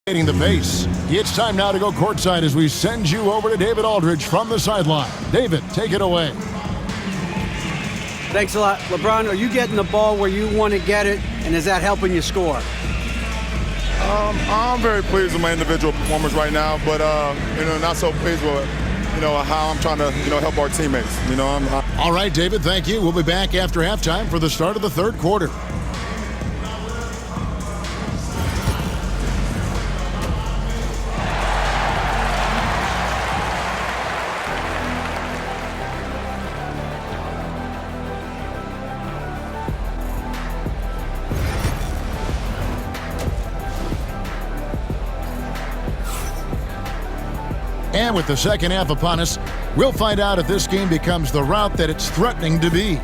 The pace. It's time now to go courtside as we send you over to David Aldridge from the sideline. David, take it away. Thanks a lot. LeBron, are you getting the ball where you want to get it, and is that helping you score? I'm very pleased with my individual performance right now, but not so pleased with how I'm trying to help our teammates. All right, David, thank you. We'll be back after halftime for the start of the third quarter. And with the second half upon us, we'll find out if this game becomes the route that it's threatening to be.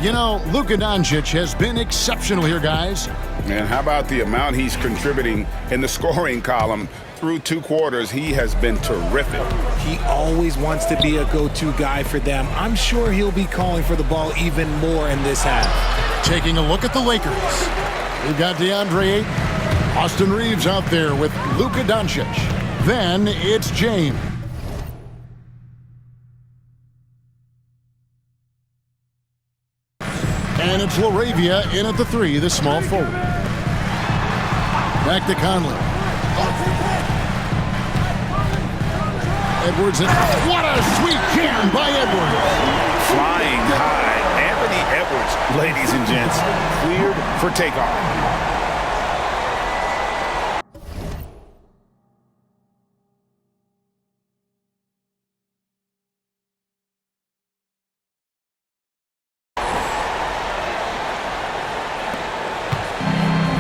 You know, Luka Doncic has been exceptional here, guys. And how about the amount he's contributing in the scoring column? Through 2 quarters, he has been terrific. He always wants to be a go-to guy for them. I'm sure he'll be calling for the ball even more in this half. Taking a look at the Lakers. We've got DeAndre Ayton, Austin Reeves out there with Luka Doncic. Then it's James. And it's LaRavia in at the 3, the small forward. Back to Conley. Edwards, what a sweet jam by Edwards. Flying high. Anthony Edwards, ladies and gents, cleared for takeoff.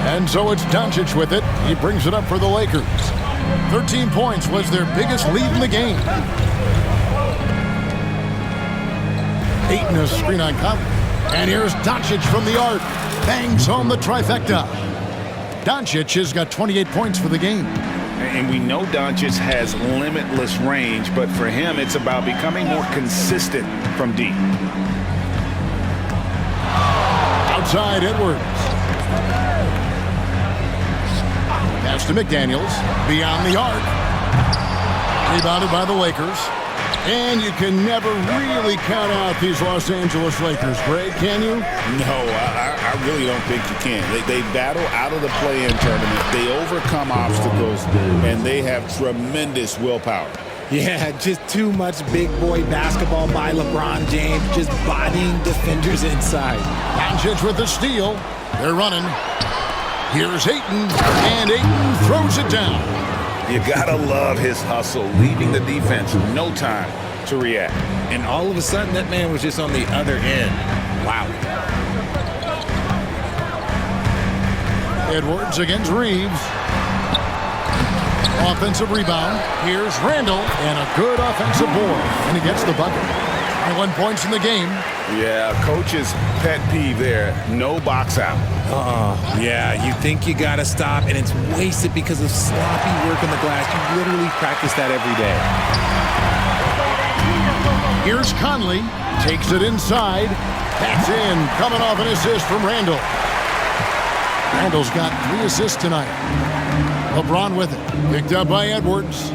And so it's Doncic with it. He brings it up for the Lakers. 13 points was their biggest lead in the game. Ayton a screen on Conley. And here's Doncic from the arc. Bangs home the trifecta. Doncic has got 28 points for the game. And we know Doncic has limitless range, but for him, it's about becoming more consistent from deep. Outside Edwards. Pass to McDaniels, beyond the arc. Rebounded by the Lakers. And you can never really count out these Los Angeles Lakers, Greg, can you? No, I really don't think you can. They battle out of the play-in tournament. They overcome obstacles, and they have tremendous willpower. Yeah, just too much big boy basketball by LeBron James, just bodying defenders inside. Doncic with the steal. They're running. Here's Ayton, and Ayton throws it down. You gotta love his hustle, leaving the defense no time to react. And all of a sudden, that man was just on the other end. Wow. Edwards against Reeves. Offensive rebound. Here's Randall, and a good offensive board. And he gets the bucket. 21 points in the game. Yeah, coach's pet peeve there. No box out. Yeah, you think you got to stop, and it's wasted because of sloppy work on the glass. You literally practice that every day. Here's Conley. Takes it inside. That's in. Coming off an assist from Randall. Randall's got 3 assists tonight. LeBron with it. Picked up by Edwards.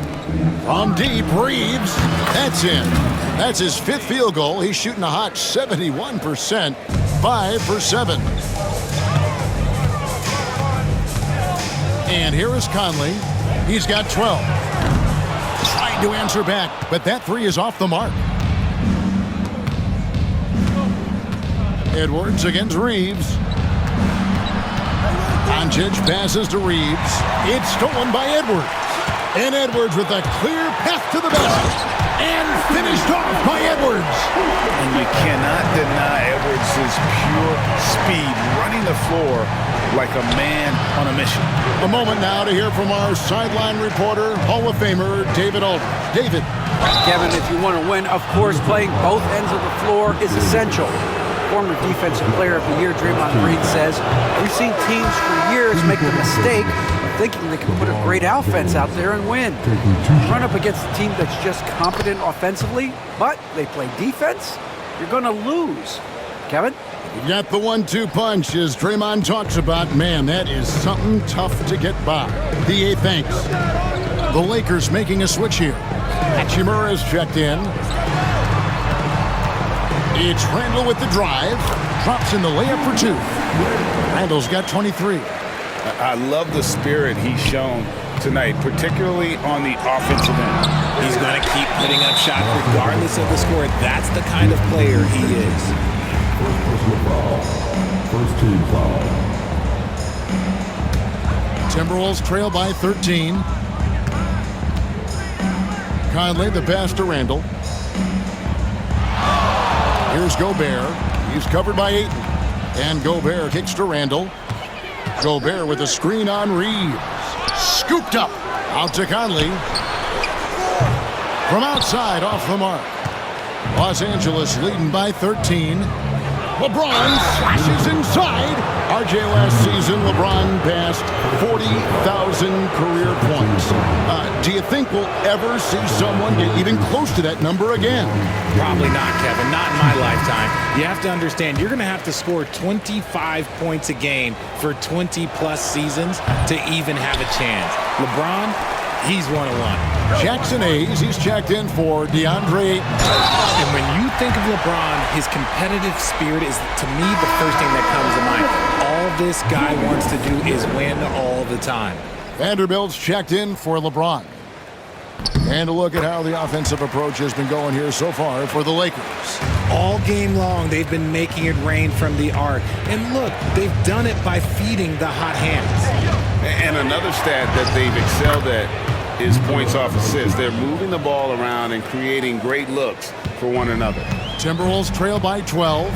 From deep, Reeves. That's in. That's his 5th field goal. He's shooting a hot 71%. 5 for 7. And here is Conley. He's got 12. Trying to answer back, but that 3 is off the mark. Edwards against Reeves. Doncic passes to Reeves. It's stolen by Edwards. And Edwards with a clear path to the basket. And finished off by Edwards. And you cannot deny Edwards' pure speed, running the floor like a man on a mission. A moment now to hear from our sideline reporter, Hall of Famer David Aldridge. David. Kevin, if you want to win, of course, playing both ends of the floor is essential. Former Defensive Player of the Year Draymond Green says, we've seen teams for years make the mistake of thinking they can put a great offense out there and win. Run up against a team that's just competent offensively, but they play defense, you're going to lose. Kevin? You got the 1-2 punch, as Draymond talks about. Man, that is something tough to get by. PA thanks. The Lakers making a switch here. Hachimura is checked in. It's Randall with the drive. Drops in the layup for 2. Randall's got 23. I love the spirit he's shown tonight, particularly on the offensive end. He's going to keep putting up shots regardless of the score. That's the kind of player he is. First team foul. Timberwolves trail by 13. Conley, the pass to Randall. Here's Gobert. He's covered by Ayton. And Gobert kicks to Randall. Gobert with a screen on Reeves. Scooped up. Out to Conley. From outside, off the mark. Los Angeles leading by 13. LeBron slashes inside. RJ last season, LeBron passed 40,000 career points. Do you think we'll ever see someone get even close to that number again? Probably not, Kevin. Not in my lifetime. You have to understand, you're going to have to score 25 points a game for 20-plus seasons to even have a chance. LeBron, he's one-on-one. Jackson Hayes, he's checked in for DeAndre Ayton. And when you think of LeBron, his competitive spirit is, to me, the first thing that comes to mind. All this guy wants to do is win all the time. Vanderbilt's checked in for LeBron. And a look at how the offensive approach has been going here so far for the Lakers. All game long, they've been making it rain from the arc. And look, they've done it by feeding the hot hands. And another stat that they've excelled at is points off assists. They're moving the ball around and creating great looks for one another. Timberwolves trail by 12.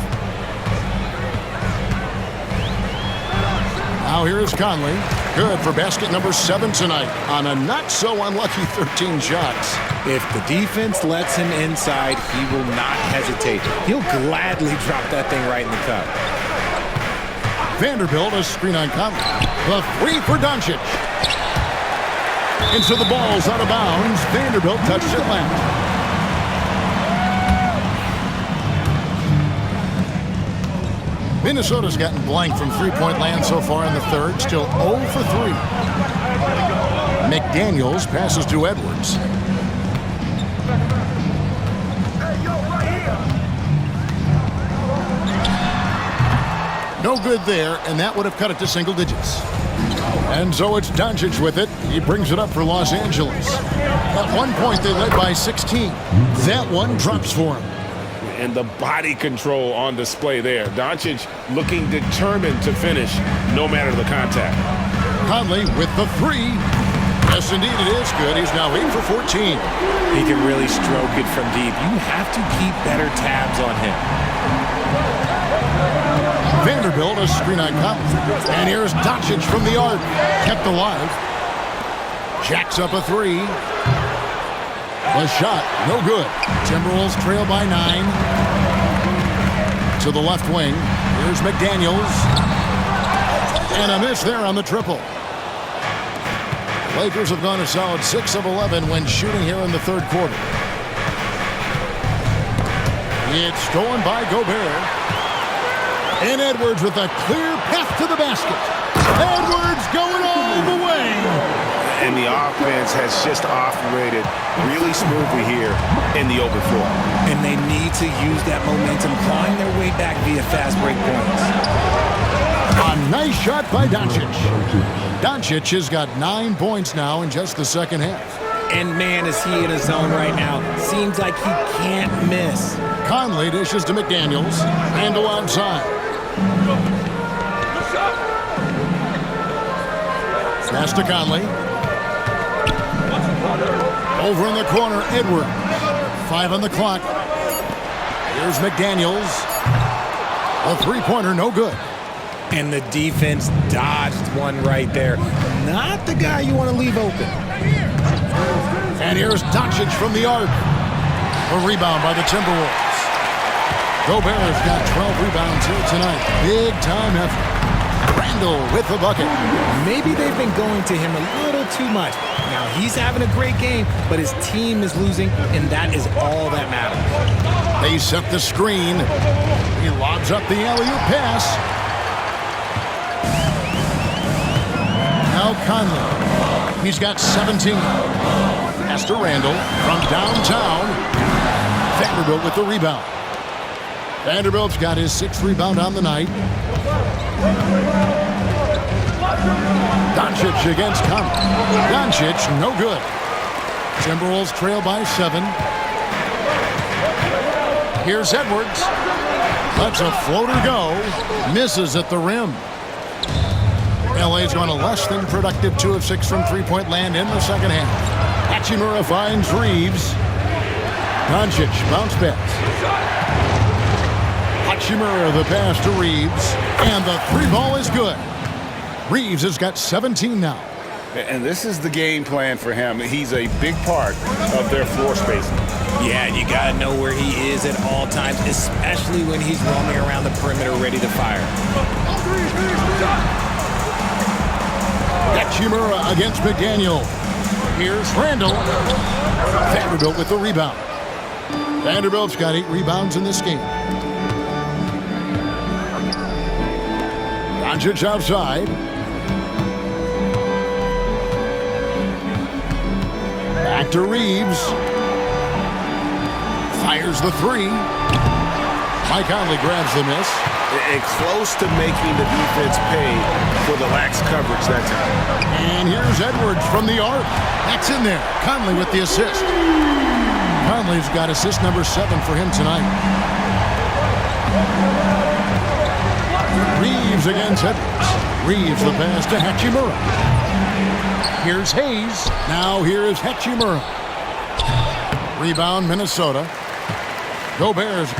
Now here is Conley. Good for basket number 7 tonight on a not-so-unlucky 13 shots. If the defense lets him inside, he will not hesitate. He'll gladly drop that thing right in the cup. Vanderbilt, a screen on Conley. The 3 for Doncic. And so the ball's out of bounds. Vanderbilt touches it left. Minnesota's gotten blank from three-point land so far in the third. Still 0 for 3. McDaniels passes to Edwards. No good there, and that would have cut it to single digits. And so it's Doncic with it. He brings it up for Los Angeles. At one point, they led by 16. That one drops for him. And the body control on display there. Doncic looking determined to finish no matter the contact. Conley with the 3. Yes, indeed, it is good. He's now 8 for 14. He can really stroke it from deep. You have to keep better tabs on him. Vanderbilt, a screen on Conley. And here's Doncic from the arc. Kept alive. Jacks up a 3. A shot, no good. Timberwolves trail by 9. To the left wing. Here's McDaniels. And a miss there on the triple. Lakers have gone a solid 6 of 11 when shooting here in the third quarter. It's stolen by Gobert. And Edwards with a clear path to the basket. Edwards going all the way. And the offense has just operated really smoothly here in the open floor. And they need to use that momentum, clawing their way back via fast break points. A nice shot by Doncic. Doncic has got 9 points now in just the second half. And man, is he in a zone right now. Seems like he can't miss. Conley dishes to McDaniels. Randall outside. Pass to Conley. Over in the corner, Edwards. 5 on the clock. Here's McDaniels. A three-pointer, no good. And the defense dodged one right there. Not the guy you want to leave open. And here's Doncic from the arc. A rebound by the Timberwolves. Gobert's got 12 rebounds here tonight. Big-time effort. Randall with the bucket. Maybe they've been going to him a little too much. Now, he's having a great game, but his team is losing, and that is all that matters. They set the screen. He lobs up the alley-oop pass. Now Conley. He's got 17. Pass to Randall from downtown. Vanderbilt with the rebound. Vanderbilt's got his 6th rebound on the night. Doncic against Conley. Doncic, no good. Timberwolves trail by 7. Here's Edwards. Lets a floater go. Misses at the rim. LA's gone a less than productive 2 of 6 from three-point land in the second half. Hachimura finds Reeves. Doncic bounce pass. Hachimura the pass to Reeves. And the 3-ball is good. Reeves has got 17 now. And this is the game plan for him. He's a big part of their floor spacing. Yeah, you got to know where he is at all times, especially when he's roaming around the perimeter ready to fire. Hachimura against McDaniel. Here's Randall. Vanderbilt with the rebound. Vanderbilt's got 8 rebounds in this game. Doncic outside. Back to Reeves. Fires the 3. Mike Conley grabs the miss. And close to making the defense pay for the lax coverage that time. And here's Edwards from the arc. That's in there. Conley with the assist. Conley's got assist number 7 for him tonight. Reeves against Edwards. Reeves the pass to Hachimura. Here's Hayes. Now here is Hachimura. Rebound Minnesota. Gobert's.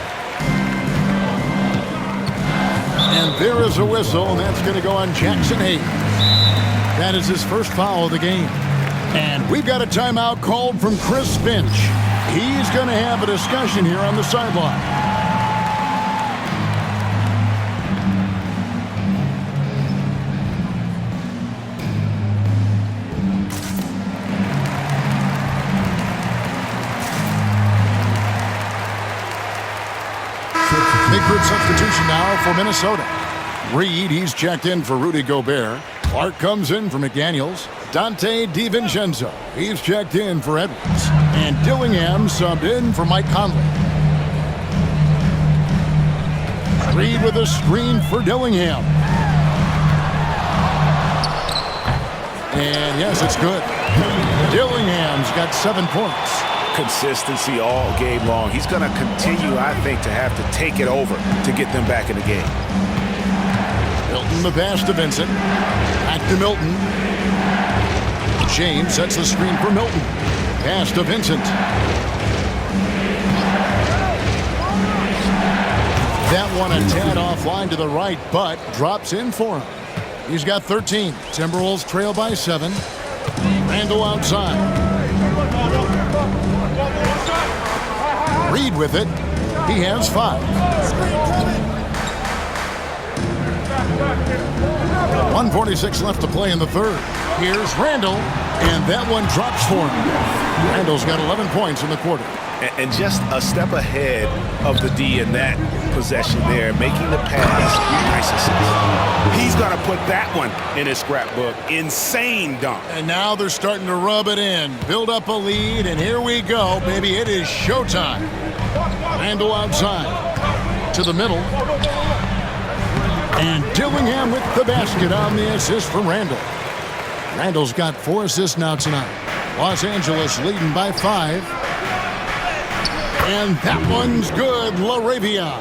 And there is a whistle, and that's going to go on Jackson Hayes. That is his first foul of the game. And we've got a timeout called from Chris Finch. He's going to have a discussion here on the sideline. Big group substitution now for Minnesota. Reed, he's checked in for Rudy Gobert. Clark comes in for McDaniels. Dante DiVincenzo, he's checked in for Edwards. And Dillingham subbed in for Mike Conley. Reed with a screen for Dillingham. And yes, it's good. Dillingham's got 7 points. Consistency all game long. He's going to continue, I think, to have to take it over to get them back in the game. Milton the pass to Vincent. Back to Milton. James sets the screen for Milton. Pass to Vincent. That one a tad offline to the right, but drops in for him. He's got 13. Timberwolves trail by 7. Randall outside. Reed with it. He has 5. 1:46 left to play in the third. Here's Randall, and that one drops for him. Randall's got 11 points in the quarter. And just a step ahead of the D in that possession there, making the pass. Nice assist. He's going to put that one in his scrapbook. Insane dunk. And now they're starting to rub it in, build up a lead, and here we go, baby. It is showtime. Randall outside to the middle. And Dillingham with the basket on the assist from Randall. Randall's got 4 assists now tonight. Los Angeles leading by 5. And that one's good. LaRavia.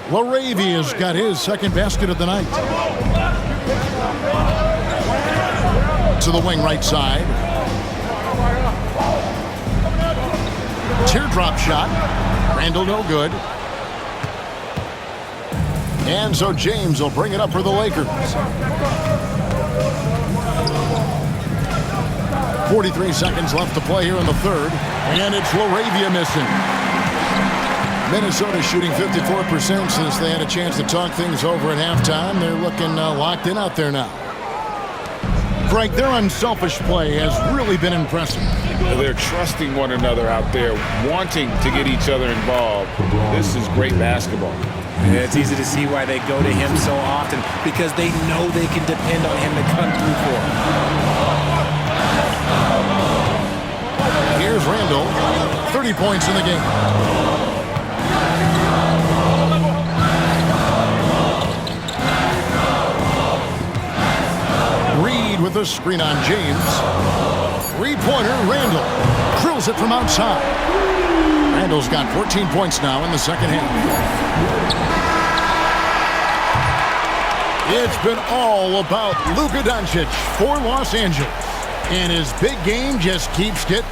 LaRavia's got his second basket of the night. To the wing right side. Teardrop shot. Randall no good. And so James will bring it up for the Lakers. 43 seconds left to play here in the third. And it's LaRavia missing. Minnesota shooting 54% since they had a chance to talk things over at halftime. They're looking locked in out there now. Greg, their unselfish play has really been impressive. They're trusting one another out there, wanting to get each other involved. This is great basketball. And it's easy to see why they go to him so often, because they know they can depend on him to come through for them. Here's Randall, 30 points in the game. Reed with a screen on James. Three-pointer, Randall. Drills it from outside. Randall's got 14 points now in the second half. It's been all about Luka Doncic for Los Angeles. And his big game just keeps getting.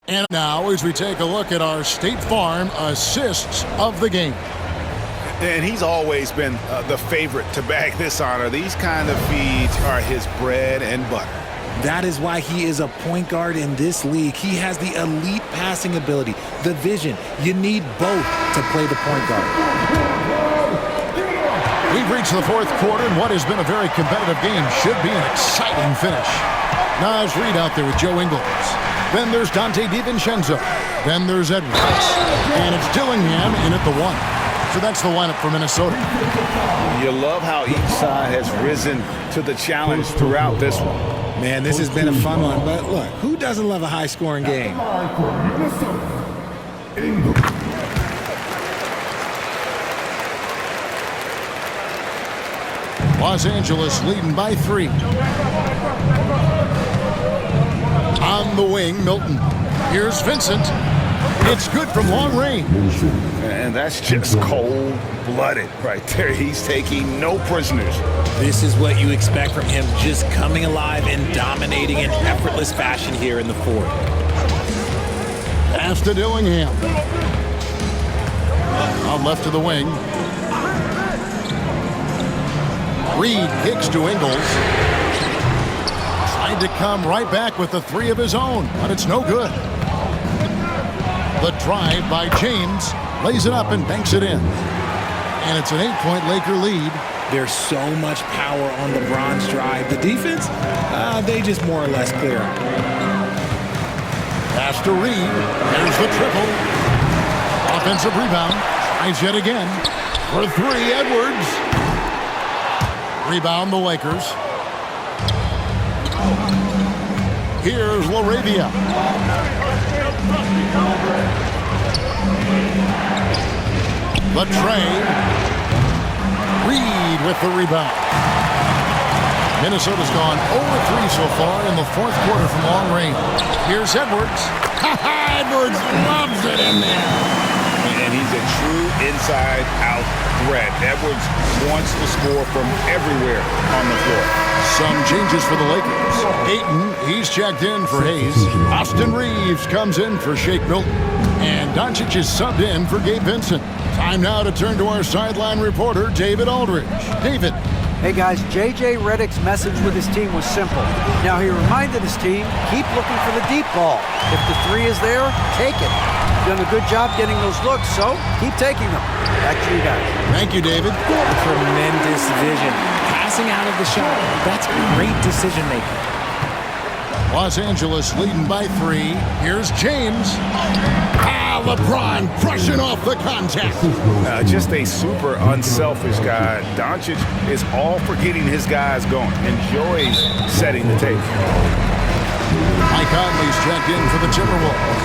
And now as we take a look at our State Farm assists of the game. And he's always been the favorite to bag this honor. These kind of feeds are his bread and butter. That is why he is a point guard in this league. He has the elite passing ability, the vision. You need both to play the point guard. We've reached the fourth quarter, and what has been a very competitive game should be an exciting finish. Naz Reid out there with Joe Ingles. Then there's Dante DiVincenzo. Then there's Edwards. And it's Dillingham in at the one. So that's the lineup for Minnesota. You love how each side has risen to the challenge throughout this one. Man, this has been a fun one, but look, who doesn't love a high-scoring game? Los Angeles leading by 3. On the wing, Milton. Here's Vincent. It's good from long range. And that's just cold-blooded right there. He's taking no prisoners. This is what you expect from him, just coming alive and dominating in effortless fashion here in the fourth. Pass to Dillingham. Out left to the wing. Reed kicks to Ingles. Tried to come right back with the 3 of his own, but it's no good. The drive by James, lays it up and banks it in. And it's an 8-point Laker lead. There's so much power on LeBron's drive. The defense, they just more or less clear up. Pass to Reed. There's the triple. Offensive rebound. Tries yet again. For 3, Edwards. Rebound the Lakers. Here's LaRavia. Latrey. Reed with the rebound. Minnesota's gone 0-3 so far in the fourth quarter from long range. Here's Edwards. Edwards loves it in there. And he's a true inside-out threat. Edwards wants to score from everywhere on the floor. Some changes for the Lakers. Ayton, he's checked in for Hayes. Austin Reeves comes in for Shake Milton. And Doncic is subbed in for Gabe Vincent. Time now to turn to our sideline reporter, David Aldridge. David. Hey guys, J.J. Redick's message with his team was simple. Now he reminded his team, keep looking for the deep ball. If the 3 is there, take it. You've done a good job getting those looks, so keep taking them. Back to you guys. Thank you, David. Tremendous vision. Passing out of the shot, that's great decision making. Los Angeles leading by 3. Here's James. LeBron brushing off the contact. Just a super unselfish guy. Doncic is all for getting his guys going. Enjoys setting the table. Mike Conley's checked in for the Timberwolves.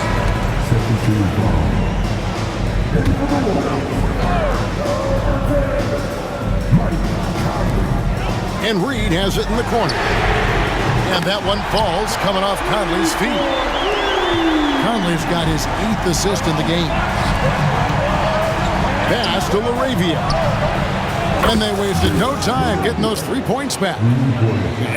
And Reed has it in the corner. And that one falls coming off Conley's feet. Conley's got his 8th assist in the game. Pass to LaRavia. And they wasted no time getting those 3 points back.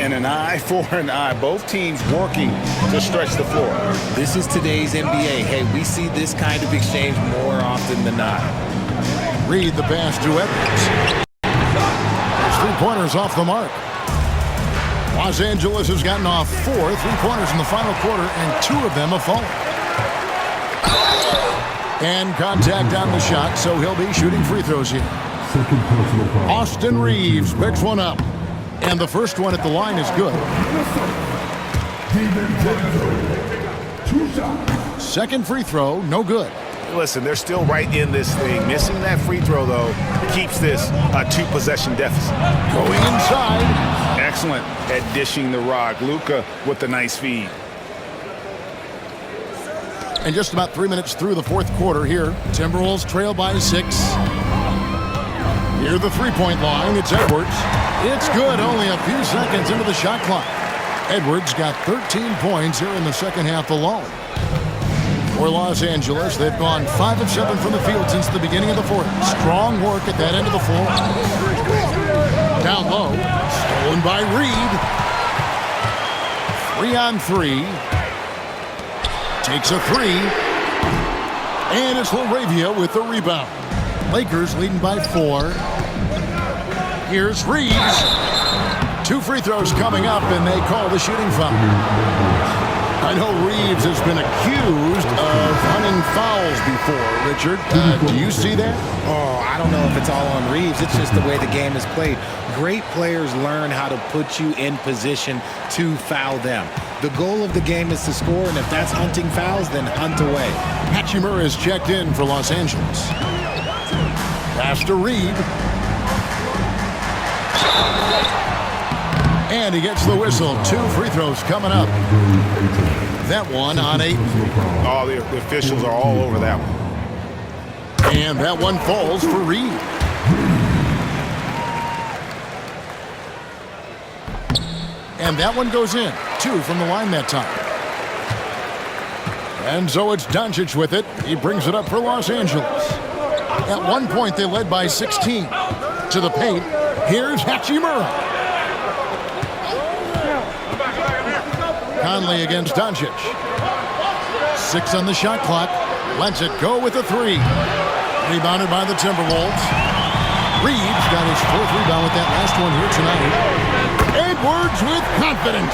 And an eye for an eye. Both teams working to stretch the floor. This is today's NBA. Hey, we see this kind of exchange more often than not. Reed the pass to Edwards. There's 3-pointers off the mark. Los Angeles has gotten off 4 3-pointers in the final quarter, and 2 of them have fallen. And contact on the shot, so he'll be shooting free throws here. Austin Reeves picks one up. And the first one at the line is good. Second free throw, no good. Listen, they're still right in this thing. Missing that free throw, though, keeps this a two-possession deficit. Going inside. Excellent at dishing the rock. Luka with the nice feed. And just about 3 minutes through the fourth quarter here. Timberwolves trail by 6. Near the three-point line, it's Edwards. It's good, only a few seconds into the shot clock. Edwards got 13 points here in the second half alone. For Los Angeles, they've gone 5 of 7 from the field since the beginning of the fourth. Strong work at that end of the floor. Down low, stolen by Reed. 3-on-3. Takes a 3. And it's LaRavia with the rebound. Lakers leading by 4. Here's Reeves. 2 free throws coming up, and they call the shooting foul. I know Reeves has been accused of hunting fouls before, Richard. Do you see that? Oh, I don't know if it's all on Reeves. It's just the way the game is played. Great players learn how to put you in position to foul them. The goal of the game is to score, and if that's hunting fouls, then hunt away. Hachimura is checked in for Los Angeles. Pass to Reed. And he gets the whistle. 2 free throws coming up. That one on 8. Oh, the officials are all over that one. And that one falls for Reed. And that one goes in. 2 from the line that time. And so it's Doncic with it. He brings it up for Los Angeles. At one point, they led by 16. To the paint. Here's Hachimura. Conley against Doncic. 6 on the shot clock. Lets it go with a 3. Rebounded by the Timberwolves. Reeves got his 4th rebound with that last one here tonight. Edwards with confidence.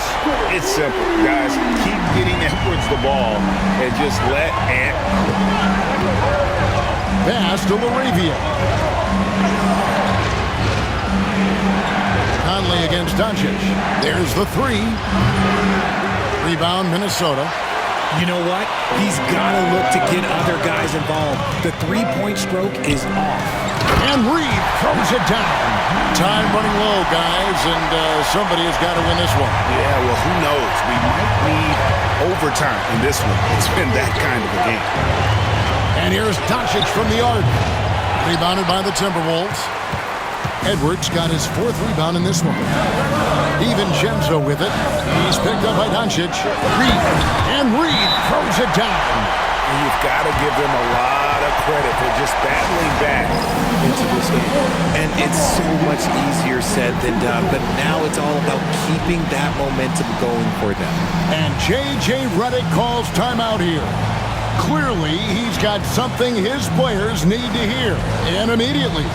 It's simple, guys. Keep getting Edwards the ball and just let Ant. Pass to LaRavia. Conley against Doncic. There's the 3. Rebound, Minnesota. You know what? He's got to look to get other guys involved. The three-point stroke is off. And Reed throws it down. Time running low, guys, and somebody has got to win this one. Yeah, well, who knows? We might need overtime in this one. It's been that kind of a game. And here's Doncic from the arc. Rebounded by the Timberwolves. Edwards got his 4th rebound in this one. DiVincenzo with it. He's picked up by Doncic. Reed. And Reed throws it down. And you've got to give them a lot of credit for just battling back into this game. And it's so much easier said than done, but now it's all about keeping that momentum going for them. And J.J. Redick calls timeout here. Clearly, he's got something his players need to hear, and immediately.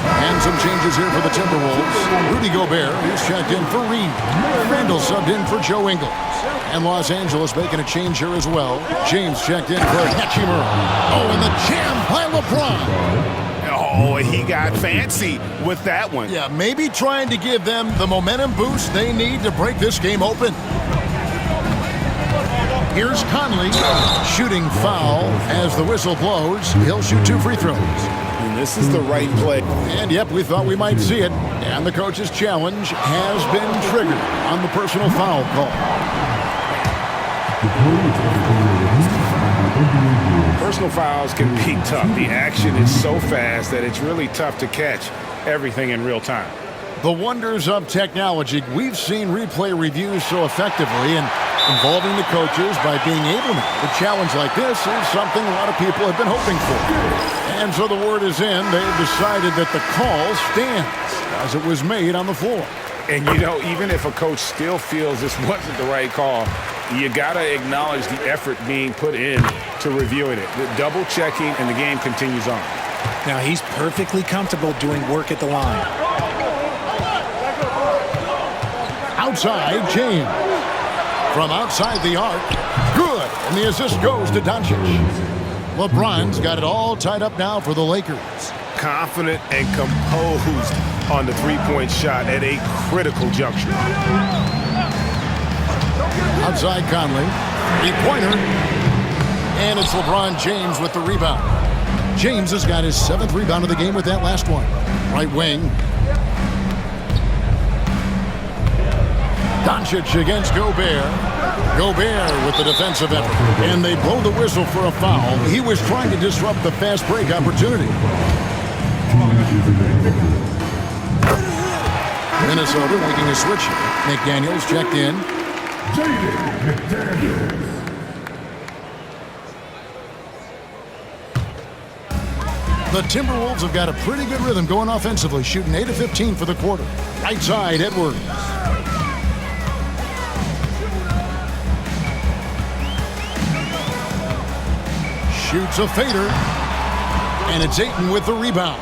And some changes here for the Timberwolves. Rudy Gobert is checked in for Reed. Randall subbed in for Joe Ingles. And Los Angeles making a change here as well. James checked in for Hachimura. Oh, and the jam by LeBron. Oh, he got fancy with that one. Yeah, maybe trying to give them the momentum boost they need to break this game open. Here's Conley. Shooting foul as the whistle blows. He'll shoot 2 free throws. And this is the right play. And yep, we thought we might see it. And the coach's challenge has been triggered on the personal foul call. Personal fouls can be tough. The action is so fast that it's really tough to catch everything in real time. The wonders of technology. We've seen replay reviews so effectively and involving the coaches by being able to. A challenge like this is something a lot of people have been hoping for. And so the word is in. They've decided that the call stands as it was made on the floor. And, you know, even if a coach still feels this wasn't the right call, you got to acknowledge the effort being put in to reviewing it. The double checking, and the game continues on. Now, he's perfectly comfortable doing work at the line. Outside, James. From outside the arc. Good. And the assist goes to Doncic. LeBron's got it all tied up now for the Lakers. Confident and composed on the three-point shot at a critical juncture. Outside Conley. Three-pointer. And it's LeBron James with the rebound. James has got his 7th rebound of the game with that last one. Right wing. Doncic against Gobert. Gobert with the defensive effort. And they blow the whistle for a foul. He was trying to disrupt the fast break opportunity. Minnesota making a switch here. McDaniels checked in. The Timberwolves have got a pretty good rhythm going offensively, shooting 8 of 15 for the quarter. Right side, Edwards. Shoots a fader. And it's Ayton with the rebound.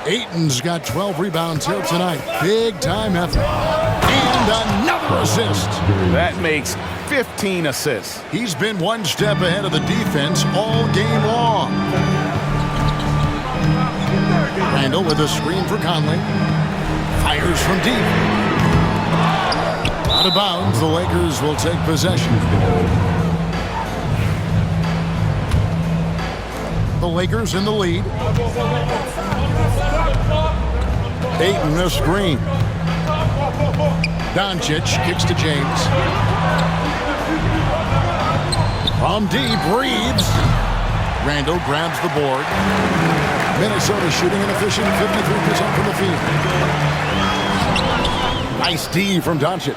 Ayton's got 12 rebounds here tonight. Big time effort. And another assist. That makes 15 assists. He's been one step ahead of the defense all game long. Randall with a screen for Conley. Fires from deep. Out of bounds, the Lakers will take possession. The Lakers in the lead. Ayton a screen. Doncic kicks to James. From deep, Reeves. Randall grabs the board. Minnesota shooting an efficient 53% from the field. Nice D from Doncic.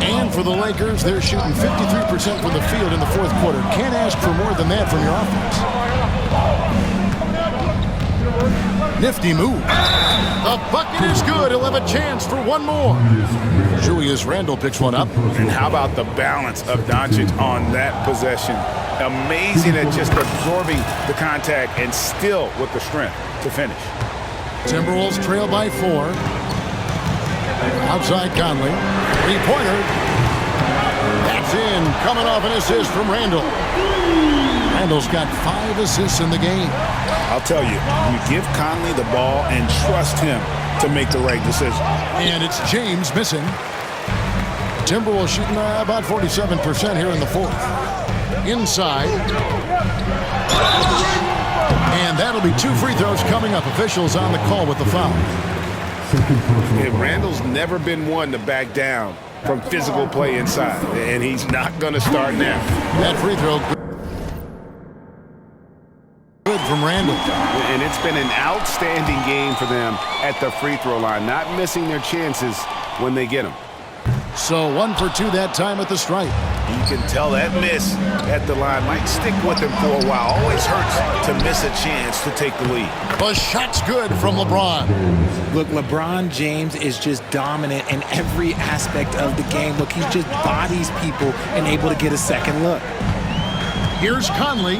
And for the Lakers, they're shooting 53% from the field in the 4th quarter. Can't ask for more than that from your offense. Nifty move. The bucket is good. He'll have a chance for one more. Julius Randle picks one up. And how about the balance of Doncic on that possession? Amazing at just absorbing the contact and still with the strength to finish. Timberwolves trail by 4. Outside Conley. Three-pointer. That's in. Coming off an assist from Randall. Randall's got 5 assists in the game. I'll tell you, you give Conley the ball and trust him to make the right decision. And it's James missing. Timberwolves shooting about 47% here in the 4th. Inside. And that'll be 2 free throws coming up. Officials on the call with the foul. And Randall's never been one to back down from physical play inside, and he's not going to start now. That free throw good from Randall. And it's been an outstanding game for them at the free throw line, not missing their chances when they get them. So 1 for 2 that time at the stripe. You can tell that miss at the line might stick with him for a while. Always hurts to miss a chance to take the lead. The shot's good from LeBron. Look, LeBron James is just dominant in every aspect of the game. Look, he just bodies people and able to get a second look. Here's Conley.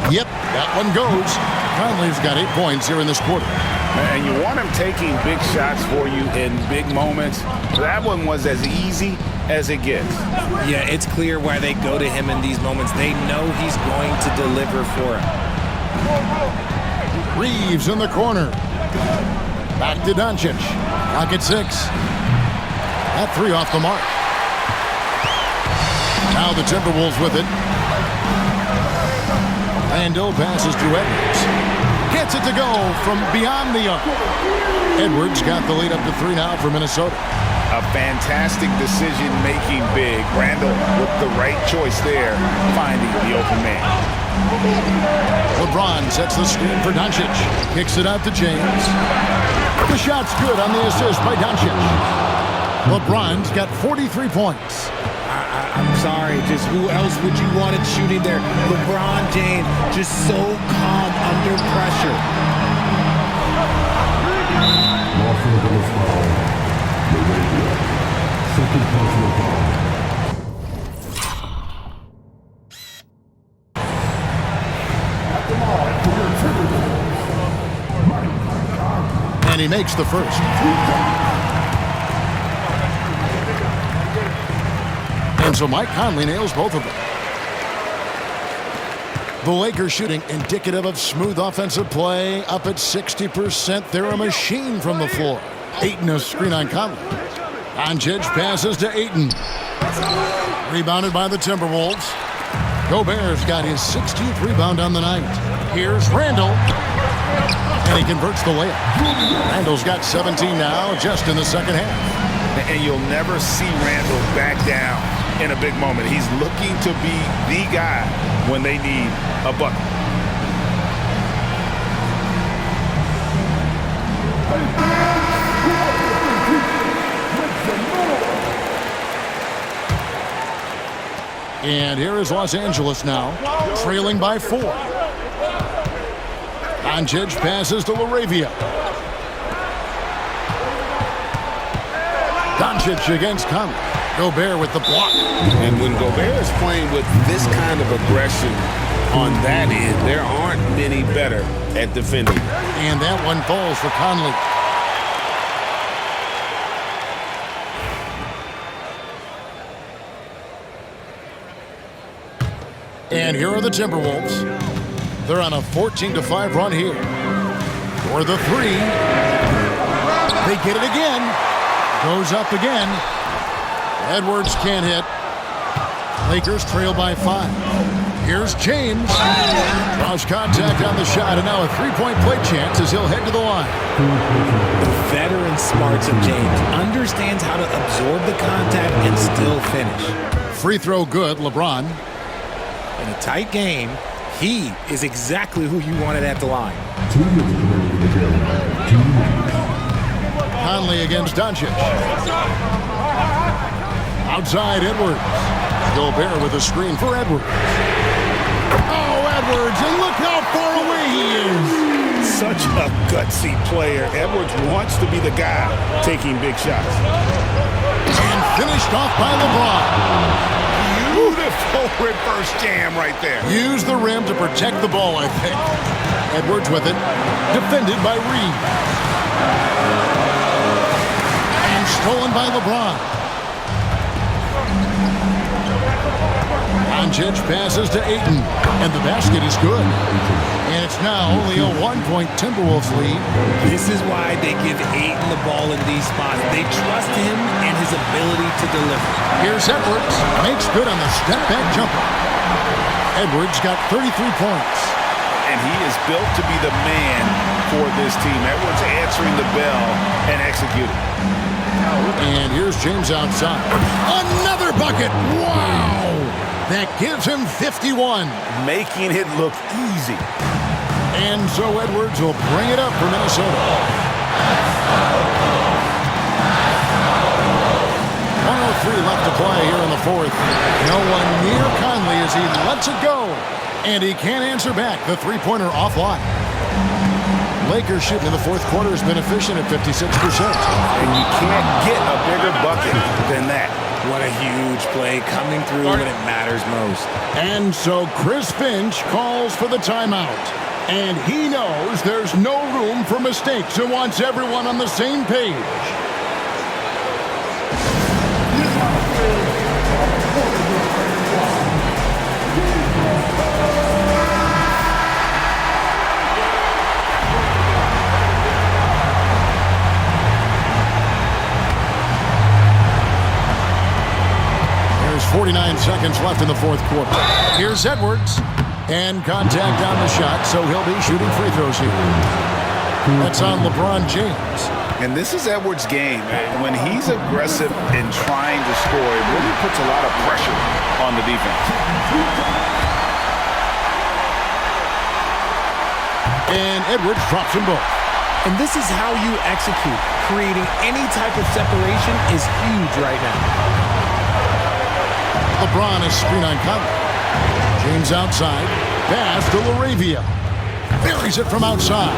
Yep, that one goes. Conley's got 8 points here in this quarter. And you want him taking big shots for you in big moments. That one was as easy as it gets. Yeah, it's clear why they go to him in these moments. They know he's going to deliver for him. Reeves in the corner. Back to Doncic. Clock at 6. That 3 off the mark. Now the Timberwolves with it. Randall passes to Edwards. Gets it to go from beyond the arc. Edwards got the lead up to 3 now for Minnesota. A fantastic decision-making big. Randall with the right choice there, finding the open man. LeBron sets the screen for Doncic. Kicks it out to James. The shot's good on the assist by Doncic. LeBron's got 43 points. I'm sorry, just who else would you want it shooting there? LeBron James, just so calm under pressure. And he makes the first. And so Mike Conley nails both of them. The Lakers shooting indicative of smooth offensive play, up at 60%. They're a machine from the floor. Ayton a screen on Conley. Doncic passes to Ayton. Rebounded by the Timberwolves. Gobert's got his 16th rebound on the night. Here's Randall. And he converts the layup. Randall's got 17 now, just in the second half. And you'll never see Randall back down in a big moment. He's looking to be the guy when they need a bucket. And here is Los Angeles now, trailing by 4. Doncic passes to LaRavia. Doncic against Conley. Gobert with the block. And when Gobert is playing with this kind of aggression on that end, there aren't many better at defending. And that one falls for Conley. And here are the Timberwolves. They're on a 14-5 run here. For the 3. They get it again. Goes up again. Edwards can't hit. Lakers trail by 5. Here's James. Draws contact on the shot, and now a three-point play chance as he'll head to the line. The veteran smarts of James understands how to absorb the contact and still finish. Free throw good, LeBron. In a tight game, he is exactly who you wanted at the line. Conley against Doncic. Outside Edwards. Gobert with a screen for Edwards. Oh, Edwards, and look how far away he is. Such a gutsy player. Edwards wants to be the guy taking big shots. And finished off by LeBron. Beautiful reverse jam right there. Use the rim to protect the ball, I think. Edwards with it. Defended by Reed. And stolen by LeBron. Doncic passes to Ayton, and the basket is good. And it's now only a 1-point Timberwolves lead. This is why they give Ayton the ball in these spots. They trust him and his ability to deliver. Here's Edwards. Makes good on the step-back jumper. Edwards got 33 points. And he is built to be the man for this team. Edwards answering the bell and executing. And here's James outside. Another bucket! Wow! That gives him 51. Making it look easy. And so Edwards will bring it up for Minnesota. 1:03 left to play here in the fourth. No one near Conley as he lets it go. And he can't answer back. The three-pointer offline. Lakers shooting in the fourth quarter has been efficient at 56%. And you can't get a bigger bucket than that. What a huge play coming through when it matters most. And so Chris Finch calls for the timeout. And he knows there's no room for mistakes and wants everyone on the same page. There's 49 seconds left in the fourth quarter. Here's Edwards. And contact on the shot, so he'll be shooting free throws here. That's on LeBron James. And this is Edwards' game. When he's aggressive in trying to score, it really puts a lot of pressure on the defense. And Edwards drops them both. And this is how you execute. Creating any type of separation is huge right now. LeBron is screen on Conley. James outside. Pass to LaRavia. Buries it from outside.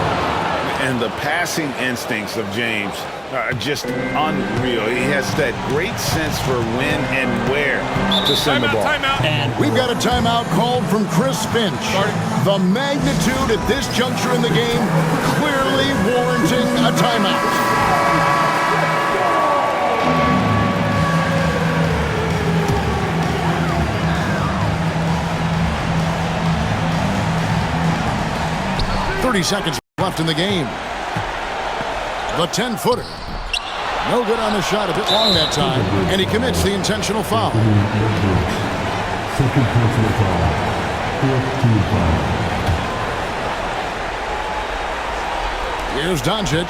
And the passing instincts of James are just unreal. He has that great sense for when and where to send the ball. And we've got a timeout called from Chris Finch. The magnitude at this juncture in the game clearly warranting a timeout. 30 seconds left in the game. The 10-footer. No good on the shot, a bit long that time, and he commits the intentional foul. Second personal foul. 4-2 foul. Here's Doncic,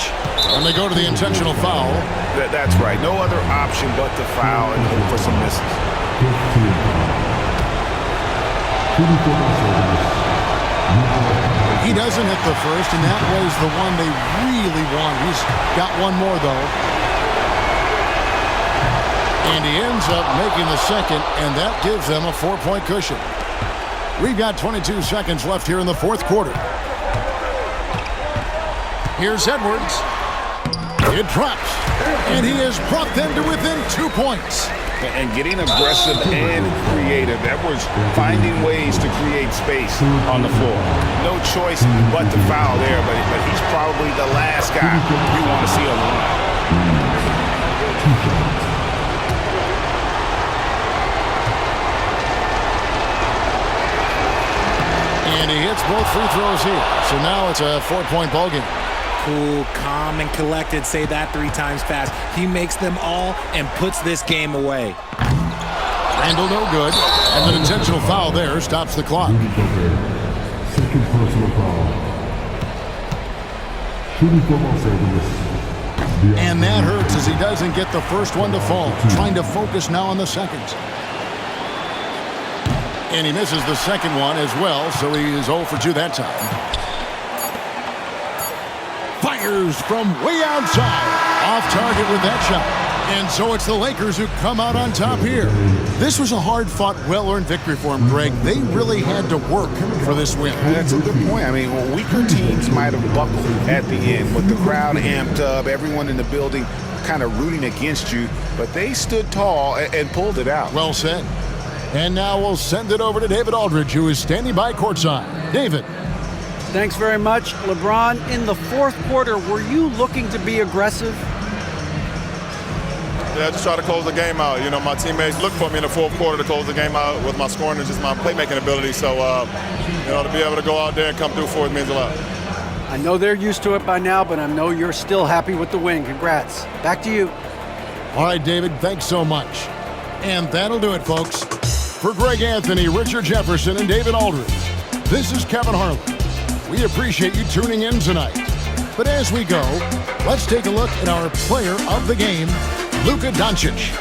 and they go to the intentional foul. That's right. No other option but to foul and hope for some misses. 15 foul. Shooting for Los He doesn't hit the first, and that was the one they really want. He's got one more, though. And he ends up making the second, and that gives them a 4-point cushion. We've got 22 seconds left here in the fourth quarter. Here's Edwards. It drops, and he has brought them to within 2 points. And getting aggressive and creative. Edwards finding ways to create space on the floor. No choice but to foul there, but he's probably the last guy you want to see on the line. And he hits both free throws here. So now it's a 4-point ball game. Cool, calm, and collected. Say that 3 times fast. He makes them all and puts this game away. Randall no good. And an intentional foul there stops the clock. Second personal foul. Shooting for Los Angeles. And that hurts as he doesn't get the first one to fall. Trying to focus now on the second. And he misses the second one as well, so he is 0 for 2 that time. Fires from way outside. Off target with that shot. And so it's the Lakers who come out on top here. This was a hard-fought, well-earned victory for them, Greg. They really had to work for this win. That's a good point. I mean, weaker teams might have buckled at the end with the crowd amped up, everyone in the building kind of rooting against you, but they stood tall and pulled it out. Well said. And now we'll send it over to David Aldridge, who is standing by courtside. David. Thanks very much. LeBron, in the fourth quarter, were you looking to be aggressive? Yeah, just try to close the game out. You know, my teammates look for me in the fourth quarter to close the game out with my scoring and just my playmaking ability. So, you know, to be able to go out there and come through for it means a lot. I know they're used to it by now, but I know you're still happy with the win. Congrats. Back to you. All right, David, thanks so much. And that'll do it, folks. For Greg Anthony, Richard Jefferson, and David Aldridge, this is Kevin Harlan. We appreciate you tuning in tonight. But as we go, let's take a look at our player of the game, Luka Doncic.